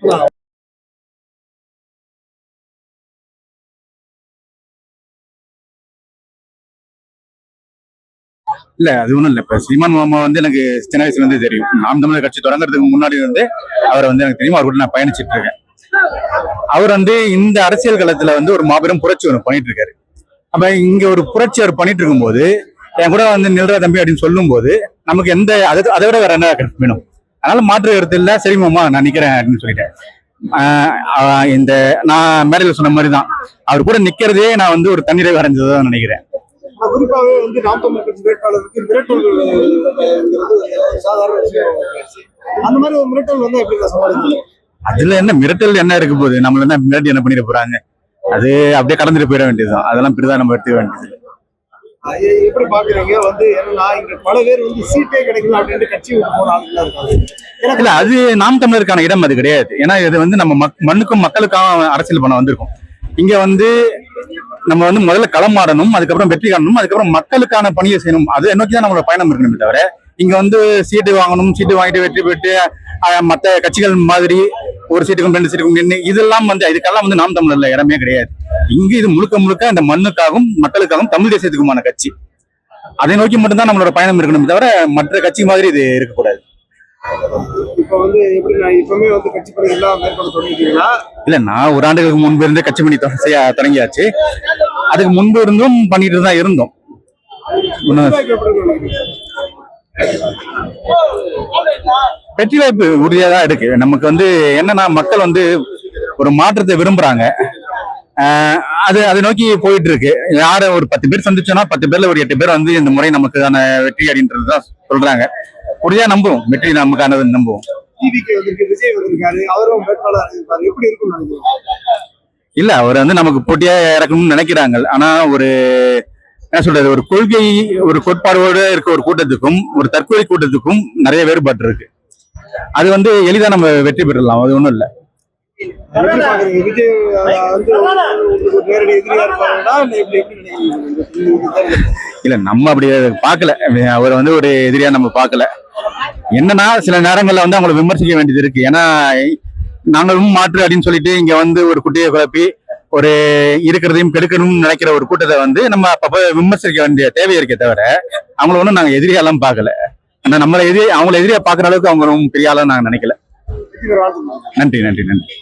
இல்ல அது ஒண்ணும் இல்ல. இப்ப சீமான் மாமா வந்து எனக்கு சின்ன வயசுல இருந்தே தெரியும். நாம் தமிழர் கட்சி தொடங்குறதுக்கு முன்னாடி வந்து அவரை வந்து எனக்கு தெரியும். அவர் கூட நான் பயணிச்சிட்டு இருக்கேன். அவர் வந்து இந்த அரசியல் களத்துல வந்து ஒரு மாபெரும் புரட்சி ஒன்று பண்ணிட்டு இருக்காரு. அப்ப இங்க ஒரு புரட்சி அவர் பண்ணிட்டு இருக்கும்போது என் கூட வந்து நில்ற தம்பி அப்படின்னு சொல்லும் போது நமக்கு எந்த அதை விட வேற என்ன வேணும். அதனால மாற்று கருத்து இல்ல. சரி மாமா நான் நிக்கிறேன் அப்படின்னு சொல்லிட்டேன். இந்த நான் மேடையில் சொன்ன மாதிரி தான் அவர் கூட நிக்கிறதே நான் வந்து ஒரு தண்ணீரை வரைஞ்சதான் நினைக்கிறேன். குறிப்பாகவே வந்து நாம் தமிழர் கட்சி வேட்பாளருக்கு மிரட்டல் சாதாரண விஷயம். அந்த மாதிரி ஒரு மிரட்டல் வந்து எப்படி சமாளிக்கணும்? அதுல என்ன மிரட்டல் என்ன இருக்க போகுது? நம்மள என்ன மிரட்டி என்ன பண்ணிட போறாங்க? அது அப்படியே கடந்துட்டு போயிட வேண்டியதுதான். அதெல்லாம் பெரிதா நம்ம எடுத்துக்க வேண்டியது. எப்படி பாக்குறீங்க? வந்து என்னன்னா இங்க பல பேர் வந்து சீட்டே கிடைக்கல அப்படின்ட்டு கட்சி விட்டு போன ஆளுங்களா இருக்காங்க. இல்ல அது நாம் தமிழருக்கான இடம் அது கிடையாது. ஏன்னா இது வந்து நம்ம மண்ணுக்கும் மக்களுக்காக அரசியல் பண்ண வந்திருக்கோம். இங்க வந்து நம்ம வந்து முதல்ல களமாடணும், அதுக்கப்புறம் வெற்றி காணணும், அதுக்கப்புறம் மக்களுக்கான பணியை செய்யணும். அதை நோக்கி தான் நம்மளோட பயணம் இருக்கணுமே தவிர இங்க வந்து சீட்டு வாங்கணும், சீட்டு வாங்கிட்டு வெற்றி பெற்று மற்ற கட்சிகள் மாதிரி ஒரு சீட்டுக்கும் 2 சீட்டுக்கும் நின்று இதெல்லாம் வந்து இதுக்கெல்லாம் வந்து நாம் தமிழர்ல இடமே கிடையாது. இங்கு இது முழுக்க முழுக்க அந்த மண்ணுக்காகவும் மக்களுக்காகவும் தமிழ் தேசியத்துக்குமான கட்சி. அதை நோக்கி மட்டும்தான் நம்மளோட பயணம் இருக்கணுமே தவிர மற்ற கட்சி மாதிரி இது இருக்கக்கூடாது. இப்ப வந்து எப்படி நான் இப்பவுமே வந்து கட்சி பணி எல்லாம் மேற்கொள்ள தொடங்கிட்டீங்களா? இல்ல நான் ஒரு ஆண்டுகளுக்கு முன்பு இருந்தே கட்சி பணி தொடங்கியாச்சு. அதுக்கு முன்பு இருந்தும் பண்ணிட்டு தான் இருந்தோம். வெற்றி வாய்ப்பு உறுதியா தான் இருக்கு. நமக்கு வந்து என்னன்னா மக்கள் வந்து ஒரு மாற்றத்தை விரும்புறாங்க. அதை நோக்கி போயிட்டு இருக்கு. யார ஒரு 10 பேர் சந்திச்சோம்னா 10 பேர்ல ஒரு 8 பேர் வந்து இந்த முறை நமக்கான வெற்றி அப்படின்றதுதான் சொல்றாங்க. உறுதியா நம்புவோம், வெற்றி நமக்கானது நம்புவோம். விஜய் வந்திருக்காரு, அவரும் வேட்பாளர் இருப்பாரு, எப்படி இருக்கும் நினைக்கிறீங்க? இல்ல அவர் வந்து நமக்கு போட்டியா இறக்கணும்னு நினைக்கிறாங்க. ஆனா ஒரு என்ன சொல்றது, ஒரு கொள்கை ஒரு கோட்பாடோடு இருக்க ஒரு கூட்டத்துக்கும் ஒரு தற்கொலை கூட்டத்துக்கும் நிறைய வேறுபாடு இருக்கு. அது வந்து எளிதா நம்ம வெற்றி பெறலாம், அது ஒண்ணும் இல்ல. இல்ல நம்ம அப்படி பாக்கல. அவர் வந்து ஒரு எதிரியா நம்ம பாக்கல. என்னன்னா சில நேரங்கள்ல வந்து அவங்களை விமர்சிக்க வேண்டியது இருக்கு. ஏன்னா நாங்களும் மாற்று அப்படின்னு சொல்லிட்டு இங்க வந்து ஒரு குட்டியை குழப்பி ஒரு இருக்கிறதையும் கெடுக்கணும்னு நினைக்கிற ஒரு கூட்டத்தை வந்து நம்ம அப்பப்ப விமர்சிக்க வேண்டிய தேவை இருக்கே தவிர அவங்கள ஒன்றும் நாங்க எதிரியாலாம் பார்க்கல. ஆனா நம்மளை அவங்களை எதிரியா பாக்குற அளவுக்கு அவங்க ரொம்ப பெரிய ஆளா நாங்க நினைக்கல. நன்றி நன்றி நன்றி.